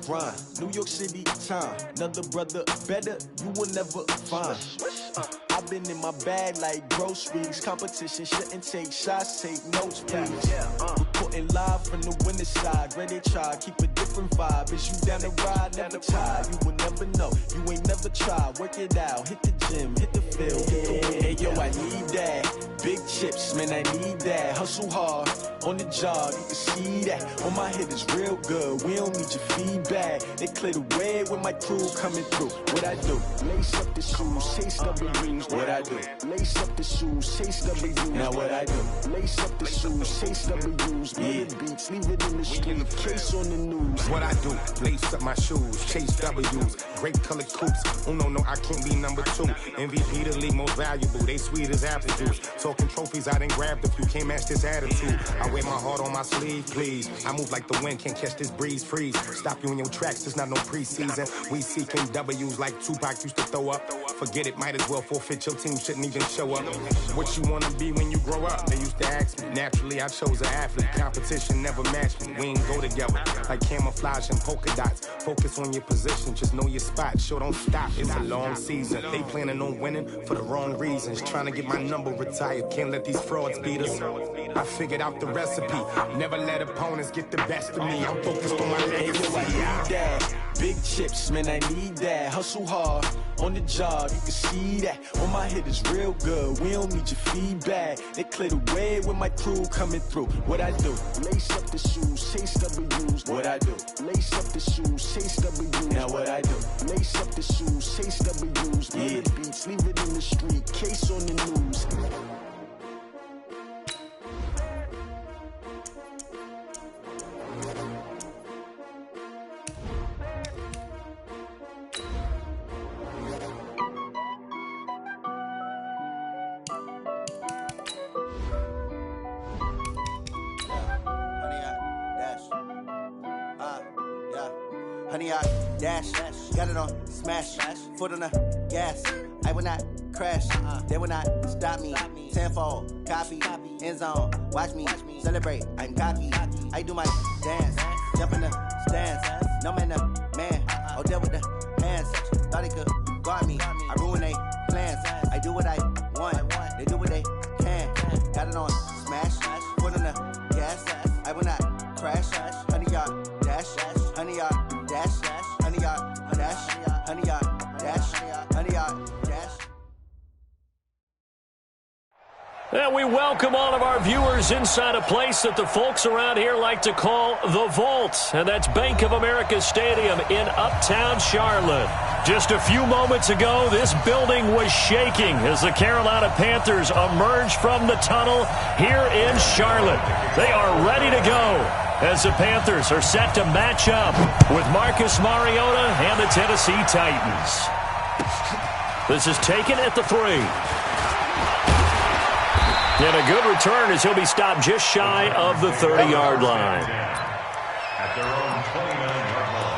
grind. New York City time. Another brother better, you will never find. I've been in my bag like groceries. Competition shouldn't take shots, take notes, please. Reporting live from the winter side. Ready to try, keep a different vibe. Is you down the ride, never tired. You will never know, you ain't never tried. Work it out, hit the gym, hit the field. Hey yo, I need that. Big chips, man, I need that. Hustle hard, on the job, you can see that. On my head is real good, we don't need your feedback. They clear the way with my crew coming through. What I do? Lace up the shoes, chase W's. What I do? Lace up the shoes, chase W's. Now what I do? Lace up the shoes, chase W's. Yeah. Beats, leave it in the street, case on the news. What I do? Lace up my shoes, chase W's. Great colored coops. Oh no, I can't be number 2. MVP the league most valuable. They sweet as apple juice. Talking trophies, I didn't grab the few. Can't match this attitude. I wear my heart on my sleeve, please. I move like the wind, can't catch this breeze, freeze. Stop you in your tracks, there's not no preseason. We seeking W's like Tupac used to throw up. Forget it, might as well forfeit. Your team shouldn't even show up. What you wanna be when you grow up? They used to ask me. Naturally, I chose an athlete. Competition never matched me. We ain't go together like camouflage and polka dots. Focus on your position, just know your spot. Show don't stop, it's a long season. They planning on winning for the wrong reasons. Trying to get my number retired, can't let these frauds beat us. I figured out the recipe. Never let opponents get the best of me. I'm focused on my legacy. Big chips, man, I need that. Hustle hard, on the job, you can see that. On my head is real good, we don't need your feedback. They clear the way with my crew coming through. What I do? Lace up the shoes, chase W's. What I do? Lace up the shoes, chase W's. Now what I do? Lace up the shoes, chase W's. Yeah. Beats, leave it in the street, case on the news. Honey, I dash, got it on smash, foot on the gas. I will not crash, they will not stop me. Tenfold, copy, end zone, watch me celebrate. I'm cocky, I do my dance, jump in the stands. No man, man, oh deal with the hands. Thought they could guard me, I ruin they plans. I do what I want, they do what they can. Got it on smash, foot on the gas. I will not crash, honey, y'all dash, honey, y'all. Dash, honey, y'all, dash, honey, y'all, dash, honey, y'all, dash. And we welcome all of our viewers inside a place that the folks around here like to call the Vault, and that's Bank of America Stadium in Uptown Charlotte. Just a few moments ago, this building was shaking as the Carolina Panthers emerged from the tunnel here in Charlotte. They are ready to go as the Panthers are set to match up with Marcus Mariota and the Tennessee Titans. This is taken at the 3. And a good return as he'll be stopped just shy of the 30-yard line. At their own 29-yard line.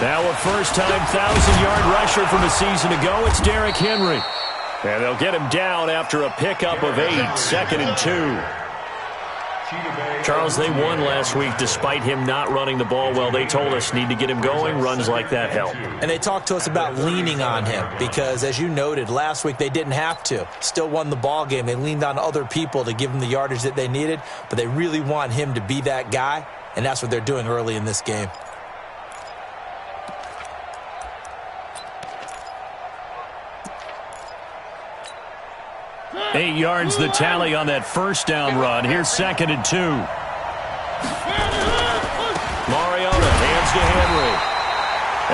Now a first-time 1,000-yard rusher from a season ago, it's Derrick Henry. And they'll get him down after a pickup of 8, 2nd and 2. Charles, they won last week despite him not running the ball well. They told us need to get him going. Runs like that help. And they talked to us about leaning on him because, as you noted, last week they didn't have to. Still won the ball game. They leaned on other people to give them the yardage that they needed, but they really want him to be that guy, and that's what they're doing early in this game. 8 yards the tally on that first down run. Here's 2nd and 2. Mariota hands to Henry.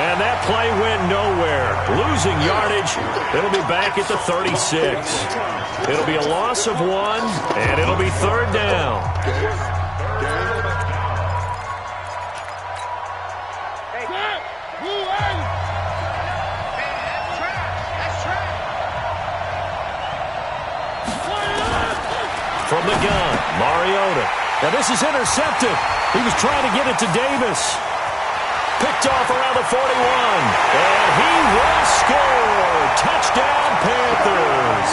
And that play went nowhere. Losing yardage. It'll be back at the 36. It'll be a loss of 1, and it'll be 3rd down. from the gun. Mariota. Now this is intercepted. He was trying to get it to Davis. Picked off around the 41. And he will score. Touchdown, Panthers.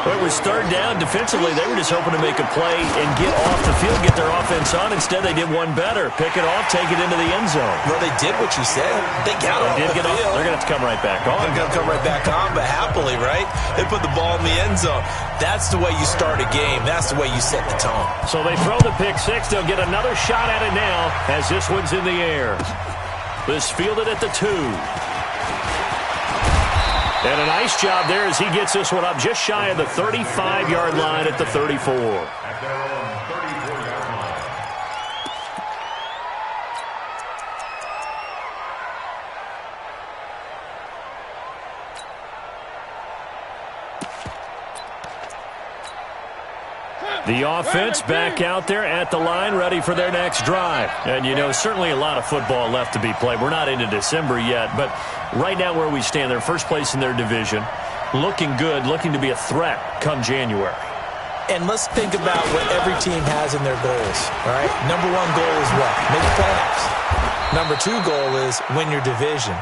Well, it was third down. Defensively, they were just hoping to make a play and get off the field, get their offense on. Instead, they did one better. Pick it off, take it into the end zone. Well, they did what you said. They got off the field. They're going to have to come right back on. They're going to come right back on, but happily, right? They put the ball in the end zone. That's the way you start a game. That's the way you set the tone. So they throw the pick six. They'll get another shot at it now as this one's in the air. This fielded at the 2. And a nice job there as he gets this one up just shy of the 35-yard line at the 34. At their own 34-yard line. The offense back out there at the line, ready for their next drive. And, you know, certainly a lot of football left to be played. We're not into December yet, but right now where we stand, they're first place in their division, looking good, looking to be a threat come January. And let's think about what every team has in their goals, all right? Number 1 goal is what? Make the playoffs. Number 2 goal is win your division.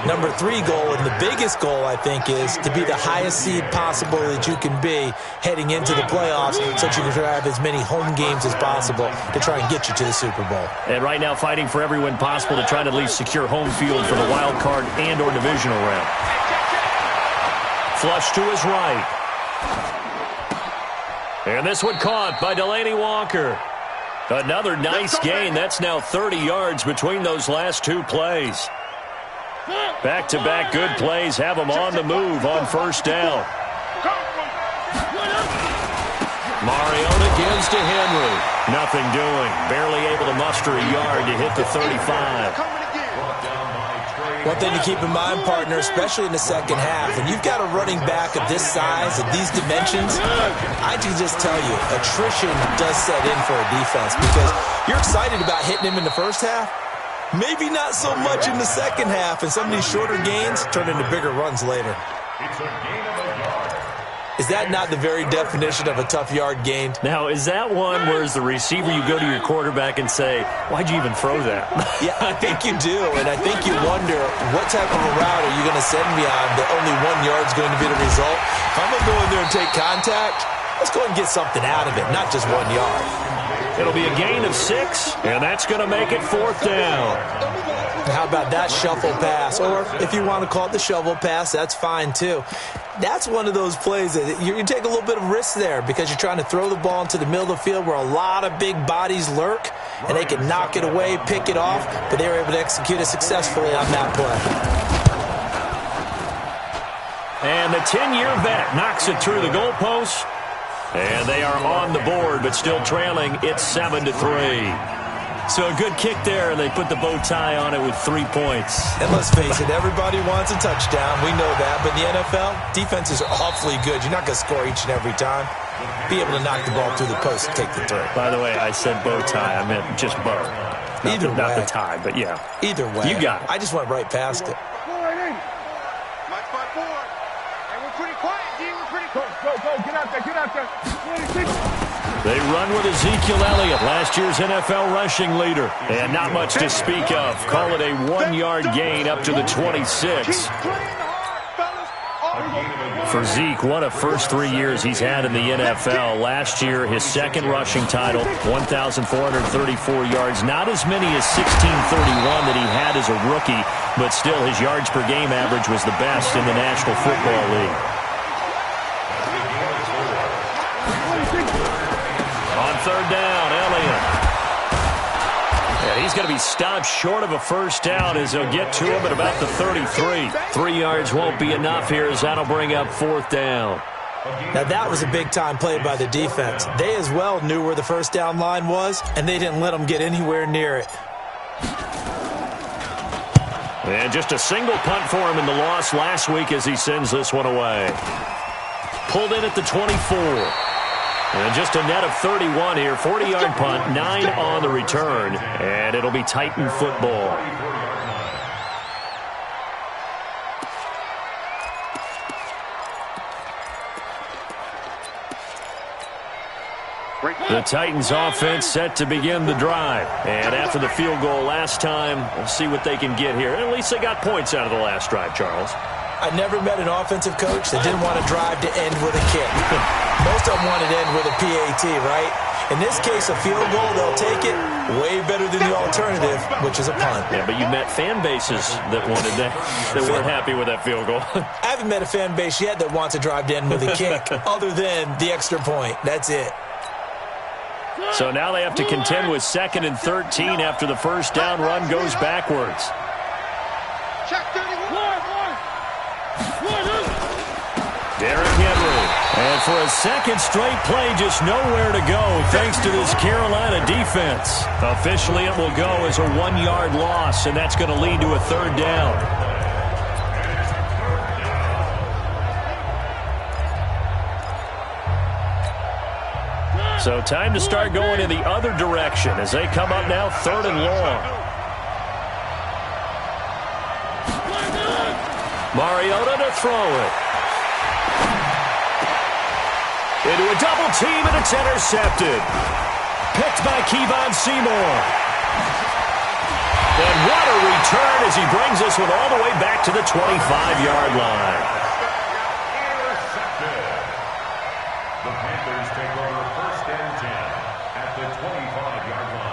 Number 3 goal, and the biggest goal, I think, is to be the highest seed possible that you can be heading into the playoffs so that you can have as many home games as possible to try and get you to the Super Bowl. And right now fighting for every win possible to try to at least secure home field for the wild card and or divisional round. Flush to his right. And this one caught by Delaney Walker. Another nice gain. That's now 30 yards between those last 2 plays. Back-to-back good plays have them on the move on first down. Mariota gives to Henry. Nothing doing. Barely able to muster a yard to hit the 35. One thing to keep in mind, partner, especially in the second half, when you've got a running back of this size, of these dimensions, I can just tell you, attrition does set in for a defense because you're excited about hitting him in the first half. Maybe not so much in the second half, and some of these shorter gains turn into bigger runs later. It's a gain of a yard. Is that not the very definition of a tough yard gained? Now, is that one where as the receiver you go to your quarterback and say, why'd you even throw that? Yeah, I think you do, and I think you wonder what type of a route are you going to send me on that only 1 yard's going to be the result? If I'm going to go in there and take contact, let's go and get something out of it, not just 1 yard. It'll be a gain of 6, and that's going to make it 4th down. How about that shuffle pass? Or if you want to call it the shovel pass, that's fine too. That's one of those plays that you take a little bit of risk there because you're trying to throw the ball into the middle of the field where a lot of big bodies lurk, and they can knock it away, pick it off, but they were able to execute it successfully on that play. And the 10-year vet knocks it through the goalpost. And they are on the board, but still trailing. It's 7-3. So a good kick there, and they put the bow tie on it with 3 points. And let's face it, everybody wants a touchdown. We know that. But in the NFL, defenses are awfully good. You're not going to score each and every time. Be able to knock the ball through the post and take the throw. By the way, I said bow tie. I meant just bow. Not the tie, but yeah. Either way. You got it. I just went right past it. They run with Ezekiel Elliott, last year's NFL rushing leader. And not much to speak of. Call it a 1-yard gain up to the 26. For Zeke, what a first 3 years he's had in the NFL. Last year, his second rushing title, 1,434 yards. Not as many as 1,631 that he had as a rookie, but still his yards per game average was the best in the National Football League. On third down, Elliott. And he's going to be stopped short of a first down as he'll get to him at about the 33. 3 yards won't be enough here as that'll bring up 4th down. Now that was a big-time play by the defense. They as well knew where the first down line was, and they didn't let them get anywhere near it. And just a single punt for him in the loss last week as he sends this one away. Pulled in at the 24. And just a net of 31 here. 40-yard punt, 9 on the return. And it'll be Titan football. The Titans offense set to begin the drive. And after the field goal last time, we'll see what they can get here. At least they got points out of the last drive, Charles. I never met an offensive coach that didn't want to drive to end with a kick. Most of them wanted to end with a PAT, right? In this case, a field goal, they'll take it. Way better than the alternative, which is a punt. Yeah, but you met fan bases that wanted that weren't happy with that field goal. I haven't met a fan base yet that wants to drive to end with a kick, other than the extra point. That's it. So now they have to contend with 2nd and 13 after the first down run goes backwards. Derrick Henry. And for a second straight play, just nowhere to go thanks to this Carolina defense. Officially, it will go as a 1-yard loss, and that's going to lead to a 3rd down. So time to start going in the other direction as they come up now 3rd and long. Mariota to throw it. Into a double team, and it's intercepted. Picked by Kevon Seymour. And what a return as he brings this one all the way back to the 25-yard line. Intercepted. The Panthers take over 1st and 10 at the 25-yard line.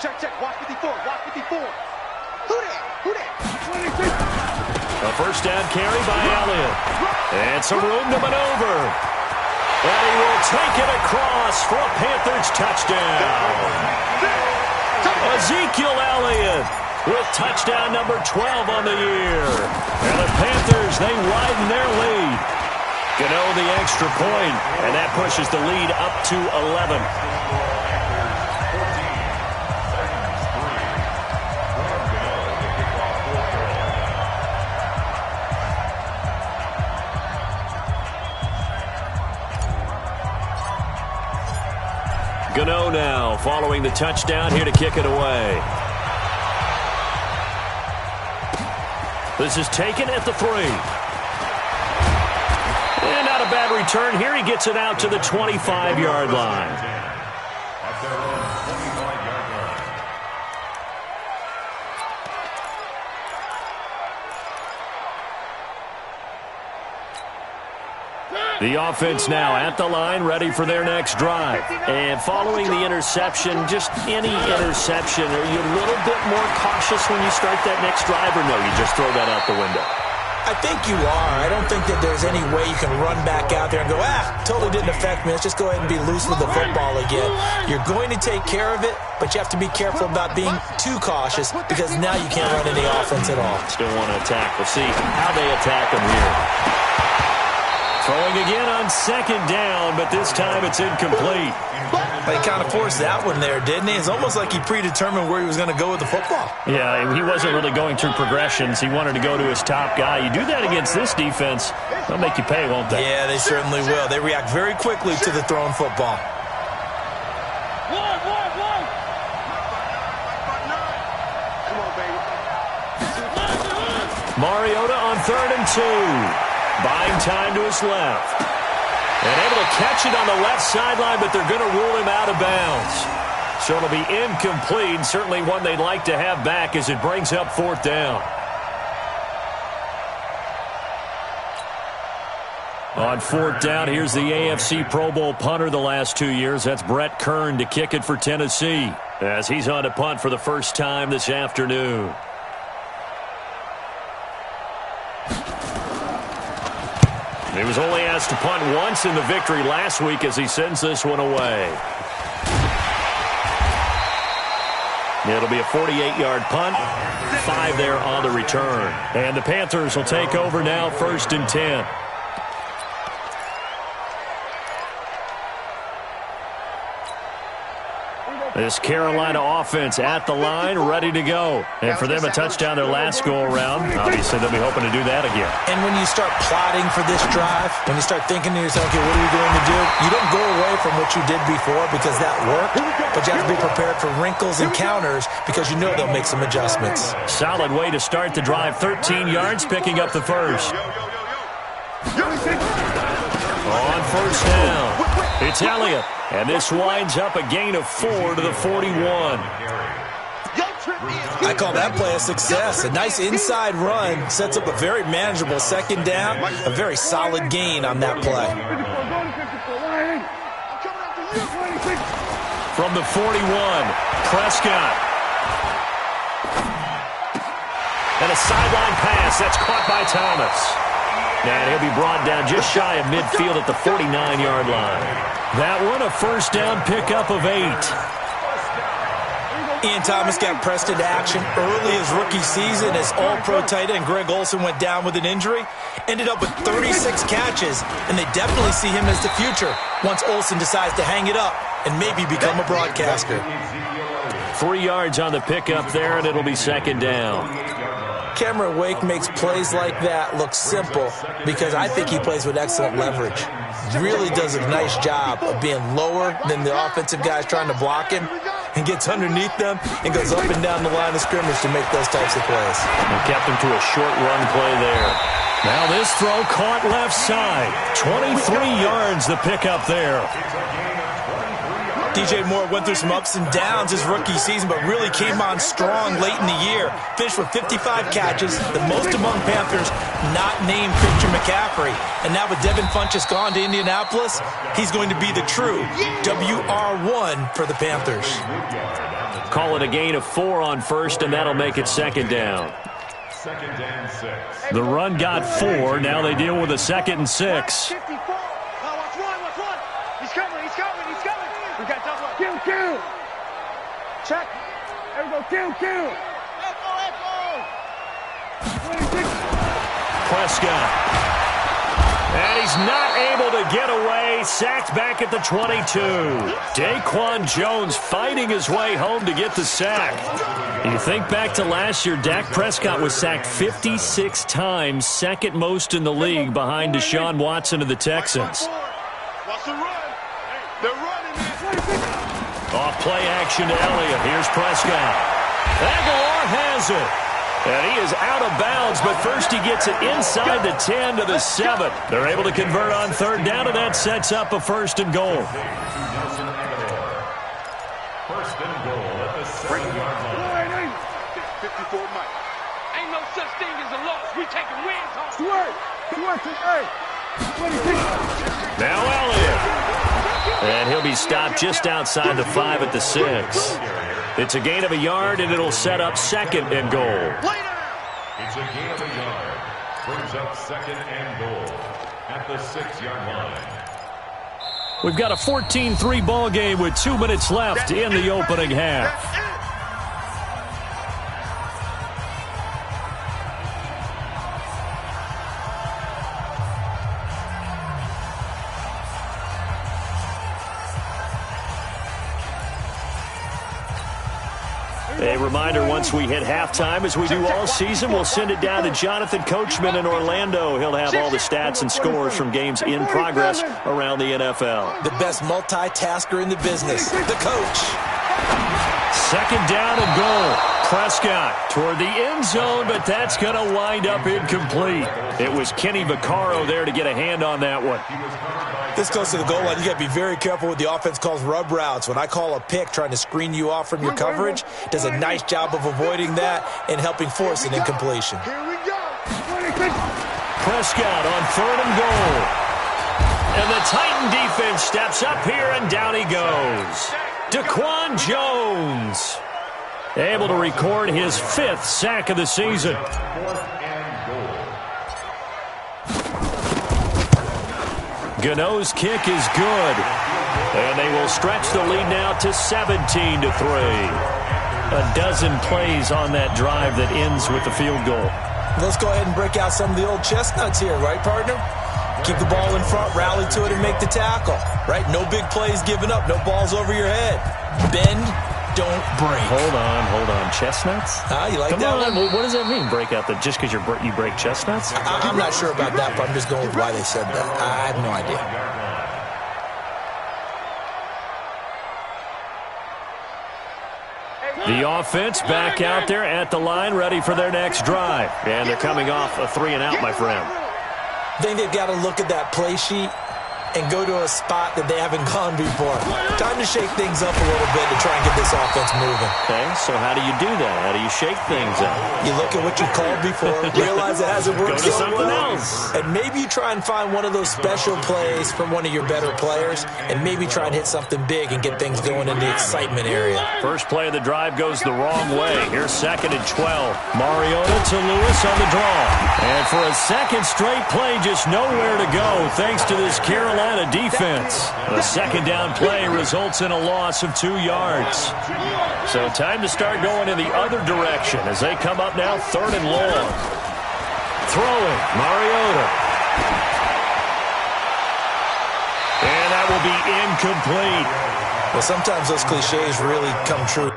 Check. Watch 54. Who that? A first down carry by Elliott. And some room to maneuver. And he will take it across for a Panthers touchdown. Ezekiel Elliott with touchdown number 12 on the year. And the Panthers, they widen their lead. Gano the extra point, and that pushes the lead up to 11. Gano now following the touchdown here to kick it away. This is taken at the 3. And not a bad return here. He gets it out to the 25-yard line. At their own 25-yard line. The offense now at the line, ready for their next drive. And following the interception, just any interception, are you a little bit more cautious when you start that next drive, or no, you just throw that out the window? I think you are. I don't think that there's any way you can run back out there and go, totally didn't affect me. Let's just go ahead and be loose with the football again. You're going to take care of it, but you have to be careful about being too cautious because now you can't run any offense at all. Still want to attack. We'll see how they attack them here. Throwing again on 2nd down, but this time it's incomplete. He kind of forced that one there, didn't he? It's almost like he predetermined where he was going to go with the football. Yeah, he wasn't really going through progressions. He wanted to go to his top guy. You do that against this defense, they'll make you pay, won't they? Yeah, they certainly will. They react very quickly to the thrown football. Mariota on 3rd and 2. Buying time to his left. And able to catch it on the left sideline, but they're going to rule him out of bounds. So it'll be incomplete, certainly one they'd like to have back as it brings up 4th down. On 4th down, here's the AFC Pro Bowl punter the last 2 years. That's Brett Kern to kick it for Tennessee, as he's on to punt for the first time this afternoon. He was only asked to punt once in the victory last week as he sends this one away. It'll be a 48-yard punt, 5 there on the return. And the Panthers will take over now, 1st and 10. This Carolina offense at the line, ready to go. And for them, a touchdown their last go-around. Obviously, they'll be hoping to do that again. And when you start plotting for this drive, when you start thinking to yourself, okay, what are we going to do? You don't go away from what you did before because that worked, but you have to be prepared for wrinkles and counters because you know they'll make some adjustments. Solid way to start the drive. 13 yards, picking up the first. On first down, it's Elliott. And this winds up a gain of 4 to the 41. I call that play a success. A nice inside run sets up a very manageable second down. A very solid gain on that play. From the 41, Prescott. And a sideline pass. That's caught by Thomas. And he'll be brought down just shy of midfield at the 49-yard line. That one, a first down pickup of 8. Ian Thomas got pressed into action early his rookie season as all-pro tight end Greg Olsen went down with an injury. Ended up with 36 catches, and they definitely see him as the future once Olsen decides to hang it up and maybe become a broadcaster. 3 yards on the pickup there, and it'll be second down. Cameron Wake makes plays like that look simple because I think he plays with excellent leverage. Really does a nice job of being lower than the offensive guys trying to block him and gets underneath them and goes up and down the line of scrimmage to make those types of plays. And kept him to a short run play there. Now this throw caught left side. 23 yards the pickup there. DJ Moore went through some ups and downs his rookie season, but really came on strong late in the year. Finished with 55 catches, the most among Panthers not named Christian McCaffrey. And now with Devin Funchess gone to Indianapolis, he's going to be the true WR1 for the Panthers. Call it a gain of 4 on first, and that'll make it second down. Second and 6. The run got 4. Now they deal with a 2nd and 6. Kill. Check. There we go. Kill. Prescott. And he's not able to get away. Sacked back at the 22. Daquan Jones fighting his way home to get the sack. You think back to last year, Dak Prescott was sacked 56 times, second most in the league behind Deshaun Watson of the Texans. What's the run? They're running. Off play action to Elliott. Here's Prescott. Aguilar has it. And he is out of bounds, but first he gets it inside the 10 to the 7. They're able to convert on third down, and that sets up a 1st and goal. 1st and goal at the 7-yard line. 54 Mike. Ain't no such thing as a loss. We taking wins home. Now Elliott. And he'll be stopped just outside the 5 at the 6. It's a gain of a yard, and it'll set up 2nd and goal. It's a gain of a yard. Brings up 2nd and goal at the 6-yard line. We've got a 14-3 ball game with 2 minutes left in the opening half. A reminder, once we hit halftime, as we do all season, we'll send it down to Jonathan Coachman in Orlando. He'll have all the stats and scores from games in progress around the NFL. The best multitasker in the business, the coach. 2nd down and goal. Prescott toward the end zone, but that's going to wind up incomplete. It was Kenny Vaccaro there to get a hand on that one. This close to the goal line, you got to be very careful with the offense calls rub routes. When I call a pick trying to screen you off from your coverage, does a nice job of avoiding that and helping force an incompletion. Prescott on 3rd and goal. And the Titan defense steps up here, and down he goes. Daquan Jones able to record his 5th sack of the season. 4th and goal. Gano's kick is good. And they will stretch the lead now to 17-3. A dozen plays on that drive that ends with the field goal. Let's go ahead and break out some of the old chestnuts here, right, partner? Keep the ball in front, rally to it, and make the tackle, right? No big plays given up, no balls over your head. Bend, don't break. Hold on. Chestnuts? You like Come that on. one? What does that mean, break out? Just because you break chestnuts? I'm not sure about that, but I'm just going with why they said that. I have no idea. The offense back out there at the line, ready for their next drive. And they're coming off a 3-and-out, my friend. I think they've got to look at that play sheet and go to a spot that they haven't gone before. Time to shake things up a little bit to try and get this offense moving. Okay, so how do you do that? How do you shake things up? You look at what you called before, realize it hasn't worked Go to so something well, else. and maybe you try and find one of those special plays from one of your better players, and maybe try and hit something big and get things going in the excitement area. First play of the drive goes the wrong way. Here's 2nd and 12. Mariota to Lewis on the draw. And for a second straight play, just nowhere to go thanks to this Carolina defense. The second down play results in a loss of 2 yards. So time to start going in the other direction as they come up now 3rd and long. Throwing, Mariota. And that will be incomplete. Well, sometimes those cliches really come true.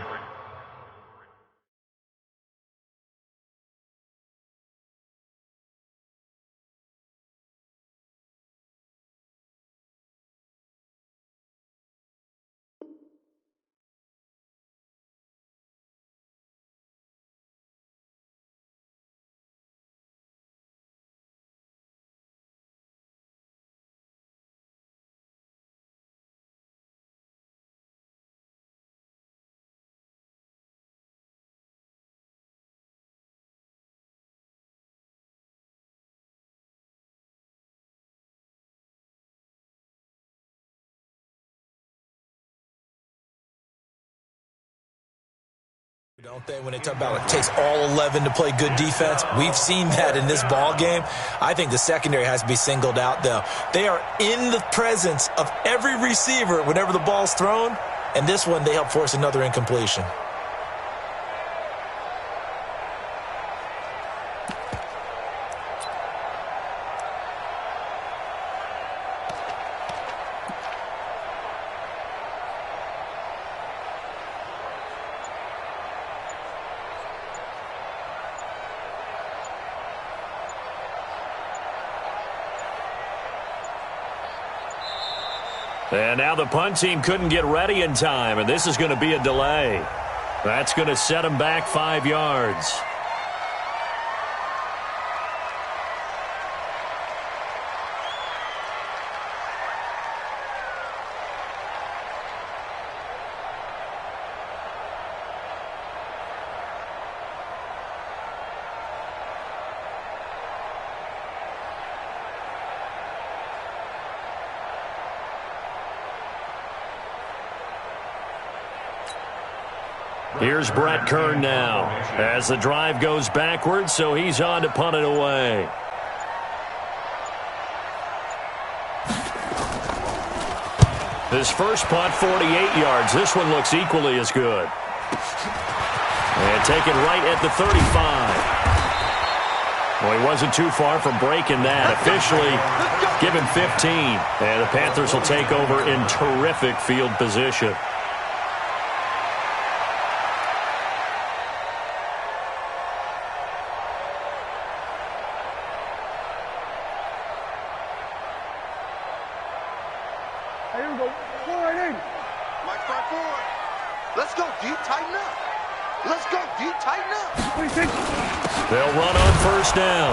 Don't they, when they talk about it takes all 11 to play good defense? We've seen that in this ball game. I think the secondary has to be singled out, though. They are in the presence of every receiver whenever the ball's thrown, and this one they help force another incompletion. And now the punt team couldn't get ready in time, and this is going to be a delay. That's going to set them back 5 yards. Here's Brett Kern now as the drive goes backwards, so he's on to punt it away. His first punt, 48 yards. This one looks equally as good. And taken right at the 35. Well, he wasn't too far from breaking that. Officially, give him 15. And the Panthers will take over in terrific field position. Here we go. Forward in. Mike front forward. Let's go deep, tighten up. Let's go deep, tighten up. 26. They'll run on first down.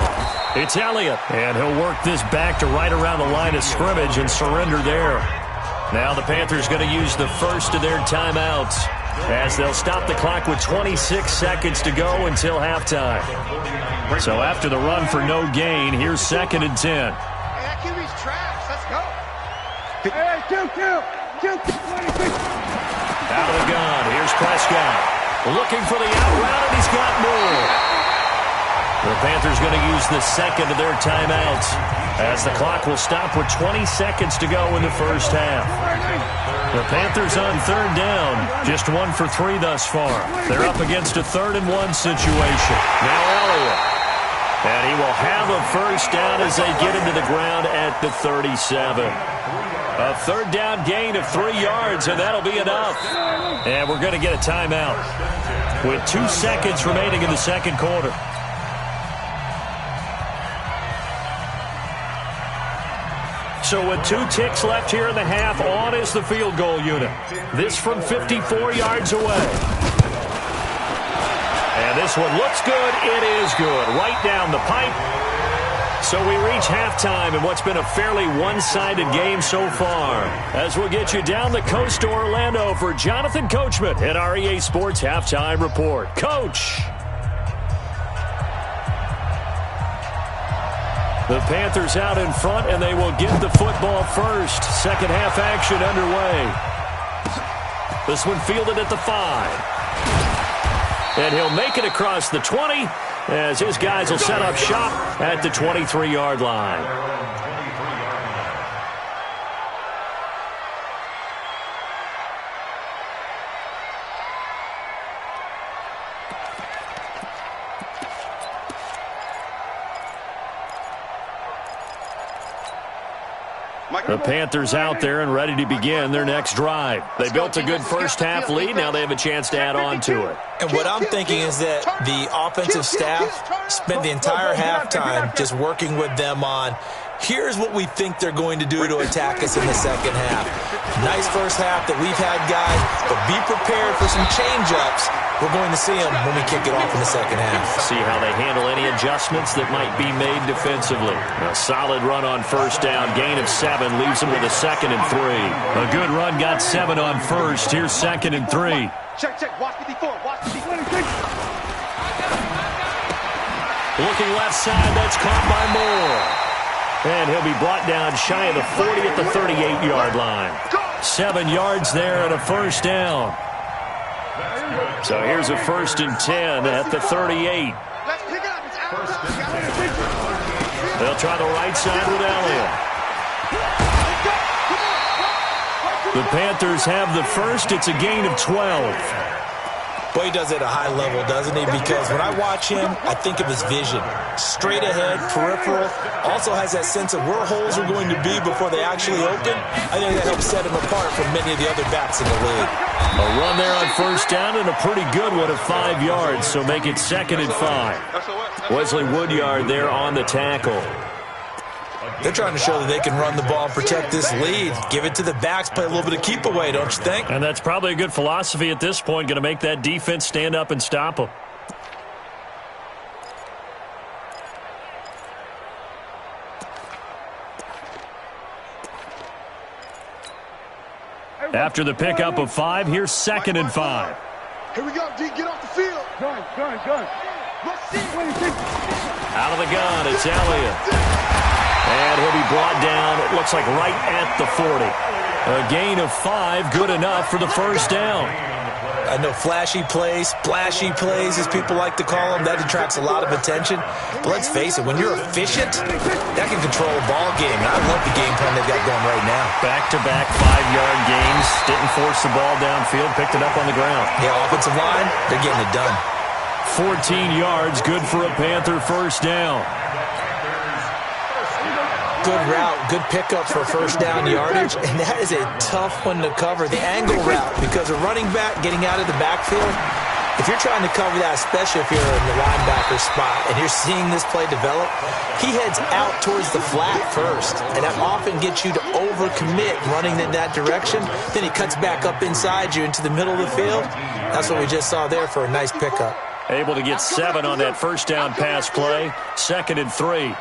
It's Elliott, and he'll work this back to right around the line of scrimmage and surrender there. Now the Panthers going to use the first of their timeouts as they'll stop the clock with 26 seconds to go until halftime. So after the run for no gain, here's 2nd and 10. Hey, that QB's trash. Let's go. Hey, kill. 26. Out of the gun, here's Prescott. Looking for the out route, and he's got more. The Panthers going to use the second of their timeouts as the clock will stop with 20 seconds to go in the first half. The Panthers on 3rd down, just 1 for 3 thus far. They're up against a 3rd and 1 situation. Now Elliott. And he will have a first down as they get him to the ground at the 37. A third down gain of 3 yards, and that'll be enough. And we're going to get a timeout with 2 seconds remaining in the second quarter. So with 2 ticks left here in the half, on is the field goal unit. This from 54 yards away. And this one looks good. It is good. Right down the pipe. So we reach halftime in what's been a fairly one-sided game so far. As we'll get you down the coast to Orlando for Jonathan Coachman at our EA Sports Halftime Report. Coach! The Panthers out in front, and they will get the football first. Second half action underway. This one fielded at the 5. And he'll make it across the 20 as his guys will set up shop at the 23-yard line. The Panthers out there and ready to begin their next drive. They built a good first-half lead. Now they have a chance to add on to it. And what I'm thinking is that the offensive staff spent the entire halftime just working with them on, here's what we think they're going to do to attack us in the second half. Nice first half that we've had, guys, but be prepared for some change-ups. We're going to see them when we kick it off in the second half. See how they handle any adjustments that might be made defensively. A solid run on first down. Gain of 7 leaves them with a 2nd and 3. A good run got 7 on first. Here's 2nd and 3. Check. Watch 54. Watch 54. Looking left side. That's caught by Moore. And he'll be brought down shy of the 40 at the 38-yard line. 7 yards there and a first down. So here's a 1st and 10 at the 38. They'll try the right side with Elliott. The Panthers have the first. It's a gain of 12. Boy, he does it at a high level, doesn't he? Because when I watch him, I think of his vision. Straight ahead, peripheral. Also has that sense of where holes are going to be before they actually open. I think that helps set him apart from many of the other backs in the league. A run there on first down and a pretty good one of 5 yards, so make it 2nd and 5. Wesley Woodyard there on the tackle. They're trying to show that they can run the ball and protect this lead. Give it to the backs, play a little bit of keep away, don't you think? And that's probably a good philosophy at this point, going to make that defense stand up and stop them. After the pickup of 5, here's 2nd and 5. Here we go, D. Get off the field. Gun. Out of the gun, it's Elliott. And he'll be brought down, it looks like right at the 40. A gain of 5, good enough for the first down. I know flashy plays, splashy plays, as people like to call them, that attracts a lot of attention. But let's face it, when you're efficient, that can control a ball game. And I love the game plan they've got going right now. Back-to-back 5-yard gains, didn't force the ball downfield, picked it up on the ground. Yeah, offensive line, they're getting it done. 14 yards, good for a Panther first down. Good route, good pickup for first down yardage, and that is a tough one to cover. The angle route, because a running back getting out of the backfield, if you're trying to cover that, especially if you're in the linebacker spot and you're seeing this play develop, he heads out towards the flat first, and that often gets you to overcommit running in that direction. Then he cuts back up inside you into the middle of the field. That's what we just saw there for a nice pickup. Able to get 7 on that first down pass play. 2nd and 3.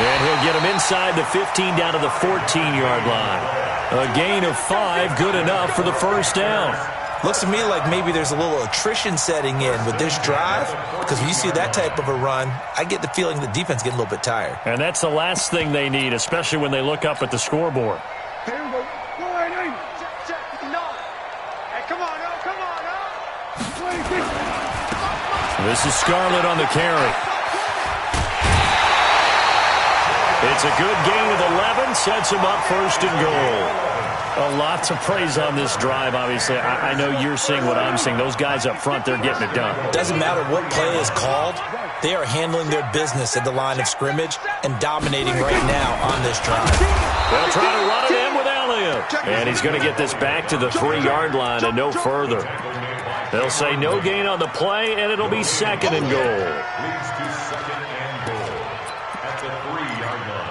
And he'll get him inside the 15 down to the 14-yard line. A gain of 5, good enough for the first down. Looks to me like maybe there's a little attrition setting in with this drive, because when you see that type of a run, I get the feeling the defense getting a little bit tired. And that's the last thing they need, especially when they look up at the scoreboard. Here we go. Go right in. Check. No. Hey, come on, no. Come on, no. This is Scarlett on the carry. It's It's a good gain of 11, sets him up first and goal. A lot to praise on this drive, obviously. I know you're seeing what I'm seeing. Those guys up front, they're getting it done. Doesn't matter what play is called. They are handling their business at the line of scrimmage and dominating right now on this drive. They'll try to run it in with Elliott. And he's going to get this back to the 3-yard line and no further. They'll say no gain on the play, and it'll be second and goal. Leads to second and goal at the 3-yard line.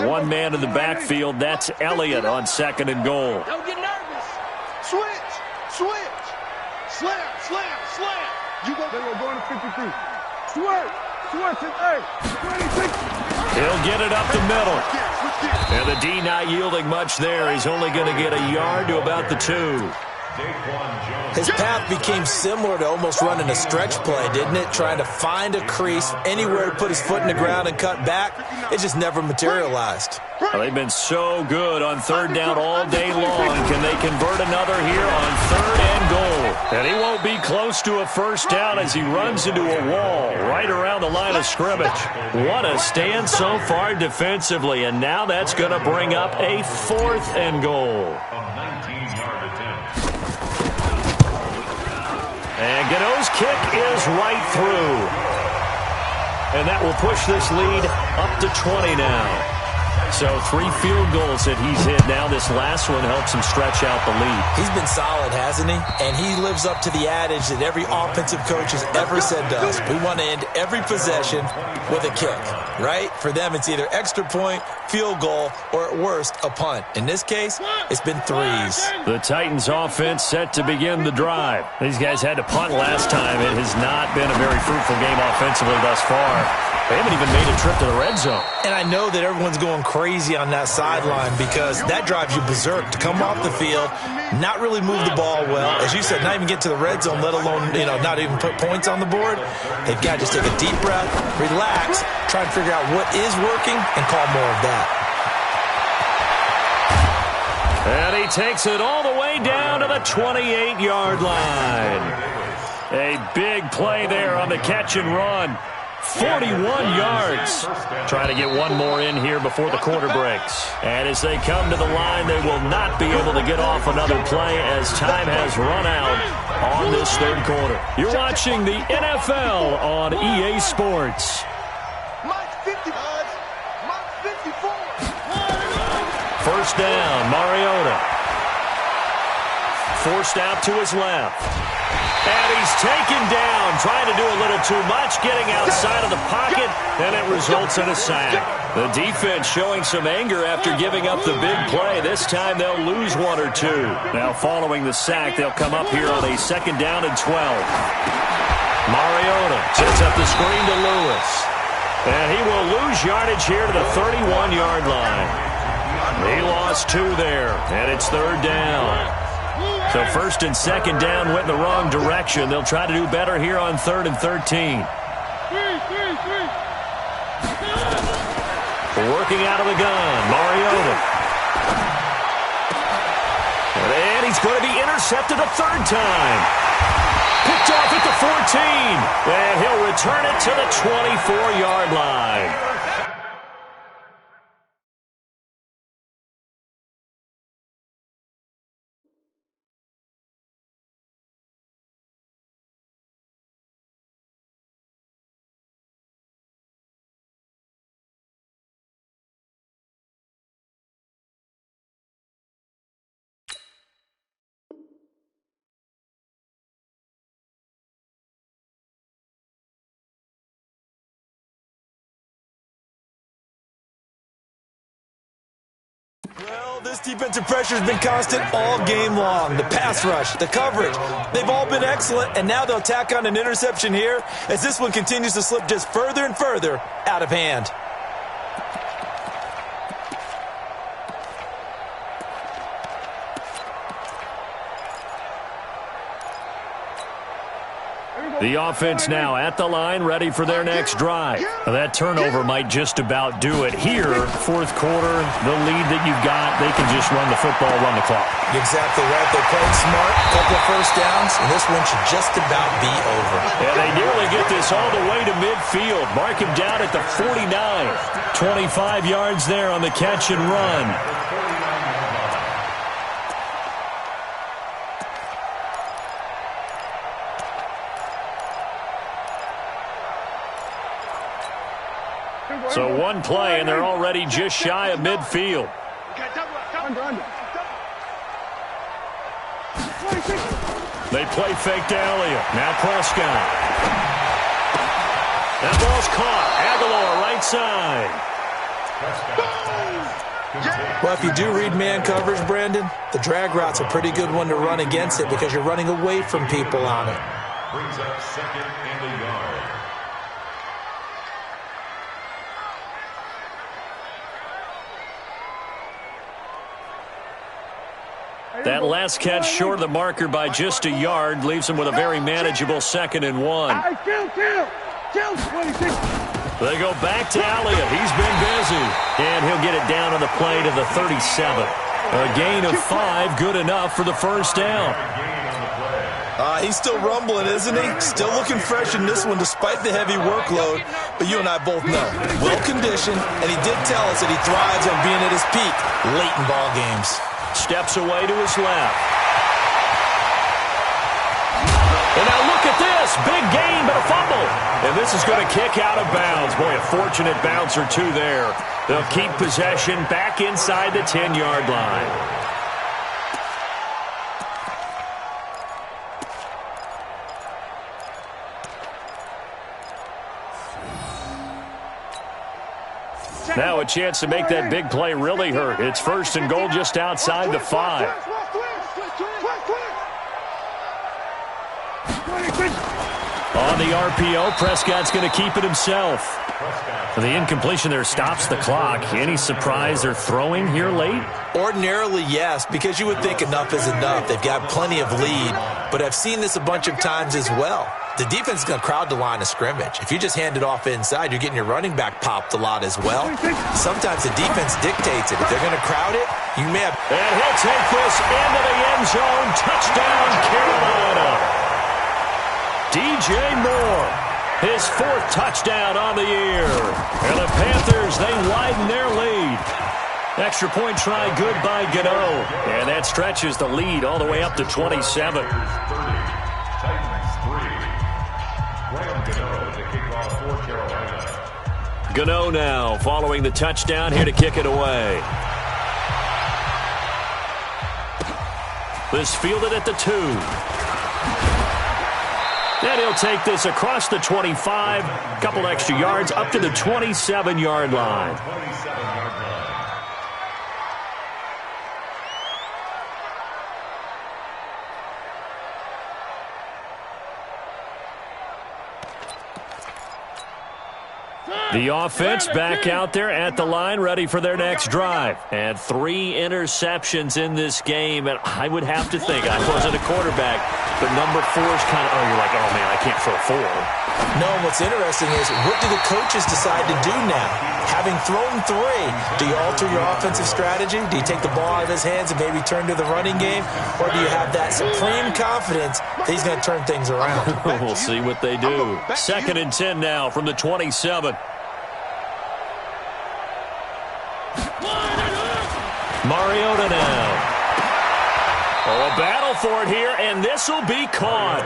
One man in the backfield. That's Elliott on second and goal. Don't get nervous. Switch. Slam. You go going to 53. Switch it, hey. 26. He'll get it up the middle. And the D not yielding much there. He's only going to get a yard to about the 2. His path became similar to almost running a stretch play, didn't it? Trying to find a crease, anywhere to put his foot in the ground and cut back. It just never materialized. Well, they've been so good on third down all day long. Can they convert another here on third and goal? And he won't be close to a first down as he runs into a wall right around the line of scrimmage. What a stand so far defensively, and now that's going to bring up a 4th and goal. A 19-yard attempt. And Gano's kick is right through. And that will push this lead up to 20 now. So 3 field goals that he's hit now. This last one helps him stretch out the lead. He's been solid, hasn't he? And he lives up to the adage that every offensive coach has ever said to us. We want to end every possession with a kick, right? For them, it's either extra point, field goal, or at worst, a punt. In this case, it's been 3s. The Titans offense set to begin the drive. These guys had to punt last time. It has not been a very fruitful game offensively thus far. They haven't even made a trip to the red zone. And I know that everyone's going crazy on that sideline because that drives you berserk to come off the field, not really move the ball well. As you said, not even get to the red zone, let alone, not even put points on the board. They've got to just take a deep breath, relax, try and figure out what is working, and call more of that. And he takes it all the way down to the 28-yard line. A big play there on the catch and run. 41 yards. Trying to get one more in here before the quarter breaks. And as they come to the line, they will not be able to get off another play as time has run out on this third quarter. You're watching the NFL on EA Sports. Mike 55. Mike 54. First down, Mariota. Forced out to his left. And he's taken down, trying to do a little too much, getting outside of the pocket, and it results in a sack. The defense showing some anger after giving up the big play. This time they'll lose 1 or 2. Now following the sack, they'll come up here on a 2nd down and 12. Mariota sets up the screen to Lewis. And he will lose yardage here to the 31-yard line. He lost 2 there, and it's 3rd down. So 1st and 2nd down went in the wrong direction. They'll try to do better here on 3rd and 13. Working out of the gun, Mariota. And he's going to be intercepted a 3rd time. Picked off at the 14. And he'll return it to the 24-yard line. Well, this defensive pressure has been constant all game long. The pass rush, the coverage, they've all been excellent, and now they'll tack on an interception here as this one continues to slip just further and further out of hand. The offense now at the line, ready for their next drive. That turnover might just about do it here. 4th quarter, the lead that you've got, they can just run the football, run the clock. Exactly right. They played smart, a couple of first downs, and this one should just about be over. And they nearly get this all the way to midfield. Mark him down at the 49. 25 yards there on the catch and run. So one play, and they're already just shy of midfield. They play fake to Elliott. Now Prescott. That ball's caught. Aguilar right side. Well, if you do read man coverage, Brandon, the drag route's a pretty good one to run against it because you're running away from people on it. Brings up second and a yard. That last catch short of the marker by just a yard leaves him with a very manageable 2nd and 1. They go back to Elliott. He's been busy. And he'll get it down on the play to the 37. A gain of 5, good enough for the first down. He's still rumbling, isn't he? Still looking fresh in this one despite the heavy workload. But you and I both know, well-conditioned, and he did tell us that he thrives on being at his peak late in ball games. Steps away to his left. And now look at this. Big gain, but a fumble. And this is going to kick out of bounds. Boy, a fortunate bounce or two there. They'll keep possession back inside the 10-yard line. Now a chance to make that big play really hurt. It's 1st and goal just outside the 5. On the RPO, Prescott's going to keep it himself. The incompletion there stops the clock. Any surprise they're throwing here late? Ordinarily, yes, because you would think enough is enough. They've got plenty of lead, but I've seen this a bunch of times as well. The defense is going to crowd the line of scrimmage. If you just hand it off inside, you're getting your running back popped a lot as well. Sometimes the defense dictates it. If they're going to crowd it, you may have... And he'll take this into the end zone. Touchdown, Carolina. DJ Moore, his 4th touchdown on the year. And the Panthers, they widen their lead. Extra point try good by Gano. And that stretches the lead all the way up to 27. Gano now following the touchdown here to kick it away. This fielded at the 2. And he'll take this across the 25, couple extra yards up to the 27-yard line. The offense back out there at the line, ready for their next drive. And 3 interceptions in this game. And I would have to think, I wasn't a quarterback, but number 4 is kind of, you're like, oh, man, I can't throw 4. No, what's interesting is, what do the coaches decide to do now? Having thrown 3, do you alter your offensive strategy? Do you take the ball out of his hands and maybe turn to the running game? Or do you have that supreme confidence that he's going to turn things around? We'll see what they do. 2nd and 10 now from the 27. Mariota now. Oh, a battle for it here, and this will be caught.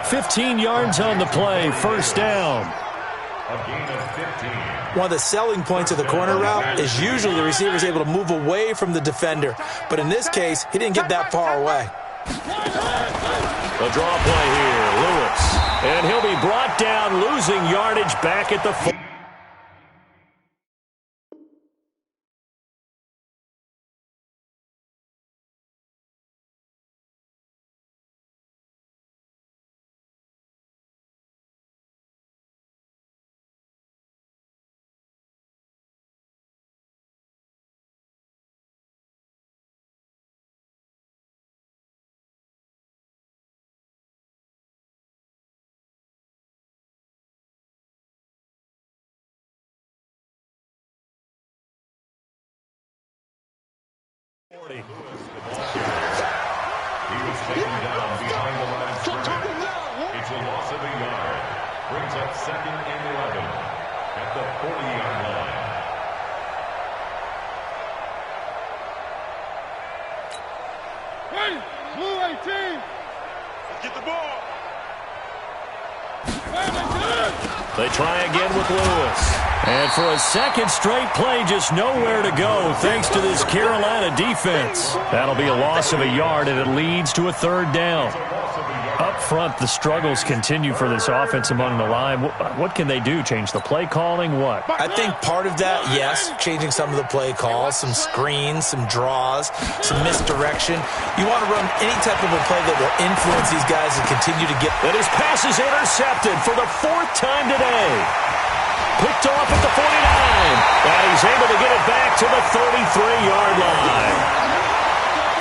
15 yards on the play, first down. A gain of 15. One of the selling points of the corner route is usually the receiver is able to move away from the defender. But in this case, he didn't get that far away. A draw play here, Lewis. And he'll be brought down, losing yardage back at the 4. He was taken down behind the line of scrimmage. It's a loss of a yard. Brings up 2nd and 11 at the 40-yard line. Get the ball. They try again with Lewis. And for a second straight play, just nowhere to go thanks to this Carolina defense. That'll be a loss of a yard, and it leads to a third down. Up front, the struggles continue for this offense among the line. What can they do? Change the play calling? What? I think part of that, yes, changing some of the play calls, some screens, some draws, some misdirection. You want to run any type of a play that will influence these guys and continue to get... And his pass is intercepted for the fourth time today. Picked off at the 49. And he's able to get it back to the 33-yard line.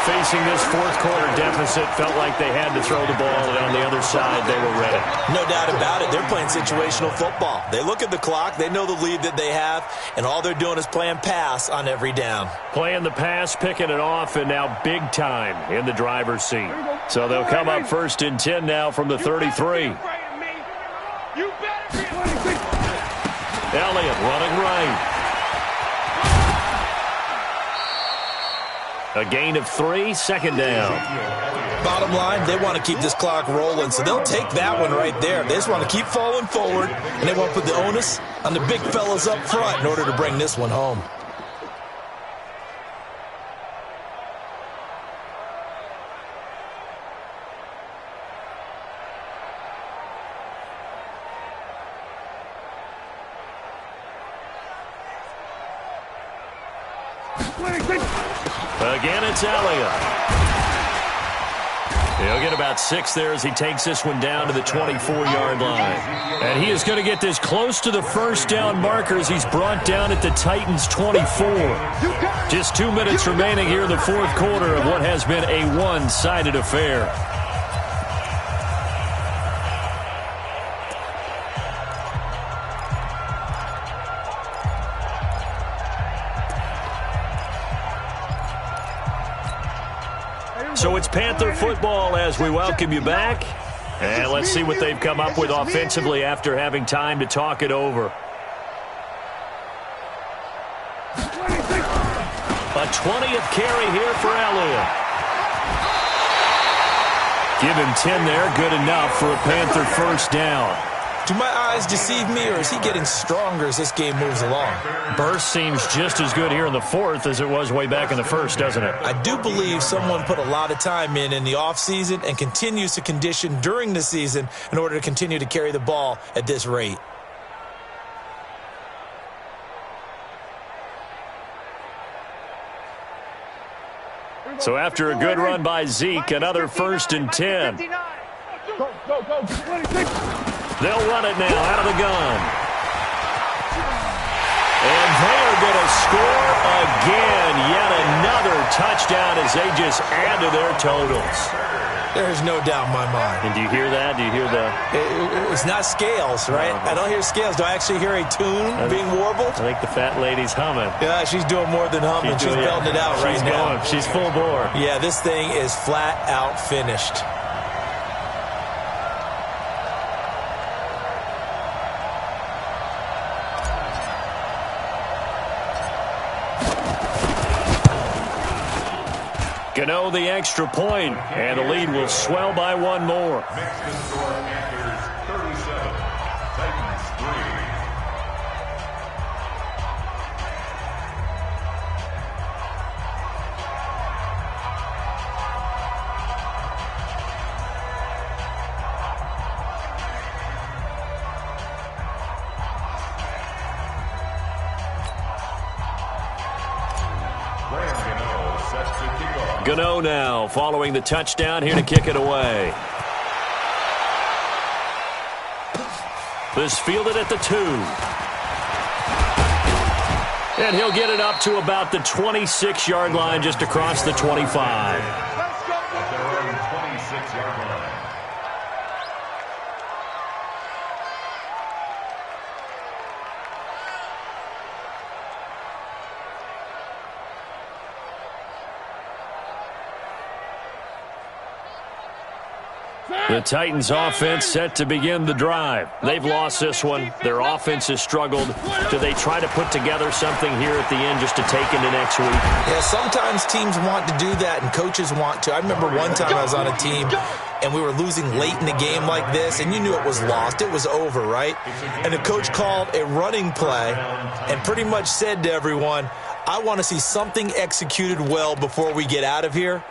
Facing this fourth quarter deficit, felt like they had to throw the ball, and on the other side, they were ready. No doubt about it. They're playing situational football. They look at the clock, they know the lead that they have, and all they're doing is playing pass on every down. Playing the pass, picking it off, and now big time in the driver's seat. So they'll come up 1st and 10 now from the 33. Elliott running right. A gain of 3, second down. Bottom line, they want to keep this clock rolling, so they'll take that one right there. They just want to keep falling forward, and they want to put the onus on the big fellas up front in order to bring this one home. Again, it's Elliott. He'll get about 6 there as he takes this one down to the 24-yard line. And he is going to get this close to the first down marker as he's brought down at the Titans' 24. Just 2 minutes remaining here in the fourth quarter of what has been a one-sided affair. So it's Panther football as we welcome you back. And let's see what they've come up with offensively after having time to talk it over. A 20th carry here for Elliott. Give him 10 there, good enough for a Panther first down. Do my eyes deceive me, or is he getting stronger as this game moves along? Burst seems just as good here in the fourth as it was way back in the first, doesn't it? I do believe someone put a lot of time in the offseason and continues to condition during the season in order to continue to carry the ball at this rate. So after a good run by Zeke, another 1st and 10. They'll run it now out of the gun. And they are going to score again. Yet another touchdown as they just add to their totals. There's no doubt in my mind. And do you hear that? Do you hear the... It's not scales, right? I don't hear scales. Do I actually hear a tune being warbled? I think the fat lady's humming. Yeah, she's doing more than humming. She's belting it out right now. She's full bore. Yeah, this thing is flat out finished. Gano the extra point, and the lead will swell by one more. Mexican score, Panthers 37, Titans 3. Gano now following the touchdown here to kick it away. This fielded at the 2. And he'll get it up to about the 26-yard line just across the 25. At their own 26-yard line. The Titans offense set to begin the drive. They've lost this one. Their offense has struggled. Do they try to put together something here at the end just to take into next week? Yeah, sometimes teams want to do that and coaches want to. I remember one time I was on a team and we were losing late in the game like this, and you knew it was lost, it was over, right? And the coach called a running play and pretty much said to everyone, I want to see something executed well before we get out of here.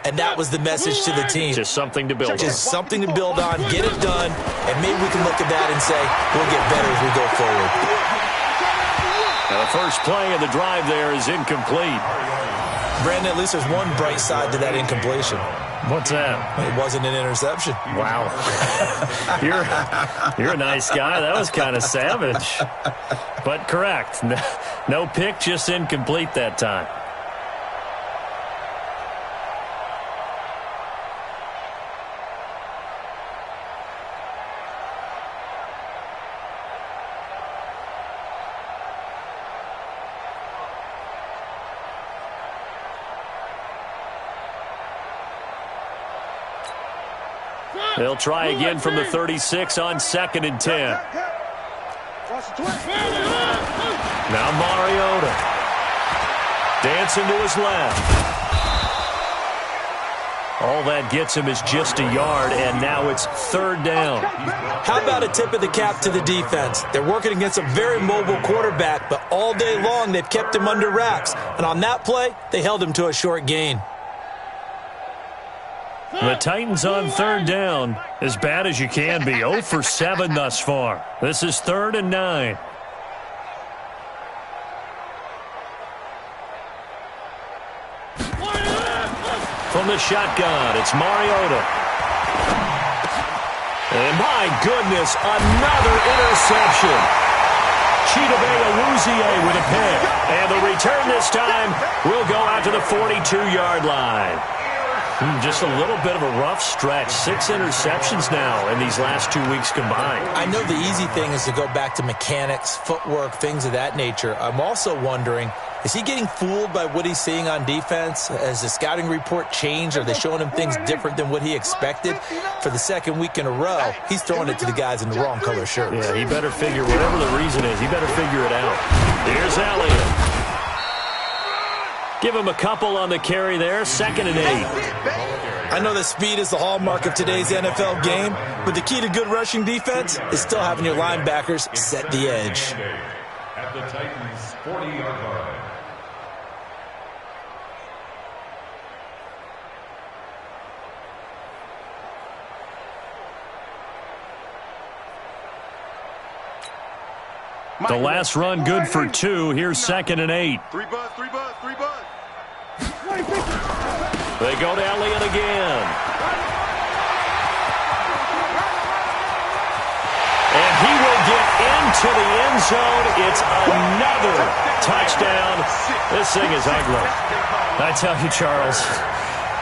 And that was the message to the team. Just something to build on. Just something to build on, get it done, and maybe we can look at that and say, we'll get better as we go forward. Now the first play of the drive there is incomplete. Brandon, at least there's one bright side to that incompletion. What's that? It wasn't an interception. Wow. You're a nice guy. That was kind of savage. But correct. No pick, just incomplete that time. They'll try again from the 36 on 2nd and 10. Now Mariota. Dancing to his left. All that gets him is just a yard, and now it's 3rd down. How about a tip of the cap to the defense? They're working against a very mobile quarterback, but all day long they've kept him under wraps. And on that play, they held him to a short gain. The Titans on 3rd down, as bad as you can be. 0 for 7 thus far. This is 3rd and 9. From the shotgun, it's Mariota. And my goodness, another interception. Chidobe with a pick. And the return this time will go out to the 42-yard line. Just a little bit of a rough stretch. 6 interceptions now in these last 2 weeks combined. I know the easy thing is to go back to mechanics, footwork, things of that nature. I'm also wondering, is he getting fooled by what he's seeing on defense? Has the scouting report changed? Are they showing him things different than what he expected? For the 2nd week in a row, he's throwing it to the guys in the wrong color shirts. Yeah, he better figure, whatever the reason is, he better figure it out. Here's Elliott. Give him a couple on the carry there. 2nd and 8. I know that speed is the hallmark of today's NFL game, but the key to good rushing defense is still having your linebackers set the edge. At the Titans' 40-yard line. The last run good for 2. Here's 2nd and 8. 3 buzz, 3 buzz, 3 buzz. They go to Elliott again. And he will get into the end zone. It's another touchdown. This thing is ugly. I tell you, Charles,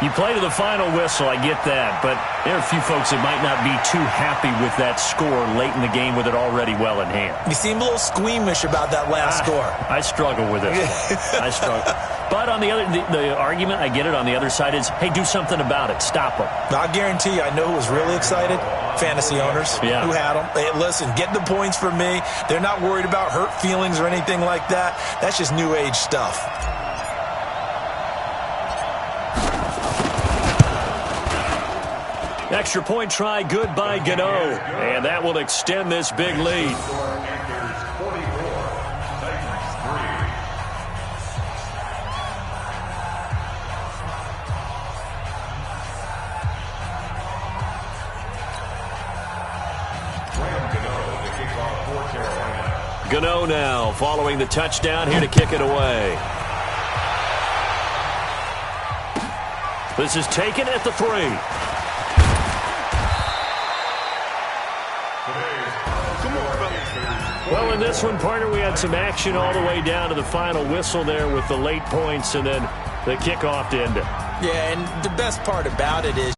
you play to the final whistle, I get that, but there are a few folks that might not be too happy with that score late in the game with it already well in hand. You seem a little squeamish about that last score. I struggle with it. I struggle. But on the other, the argument, I get it, on the other side is, hey, do something about it. Stop them. I guarantee you, I know who was really excited. Fantasy owners who had them. Hey, listen, get the points for me. They're not worried about hurt feelings or anything like that. That's just new age stuff. Extra point try, good by Gano. And that will extend this big lead. Gano now following the touchdown here to kick it away. This is taken at the 3. Well, in this one, partner, we had some action all the way down to the final whistle there with the late points and then the kickoff to end it. Yeah, and the best part about it is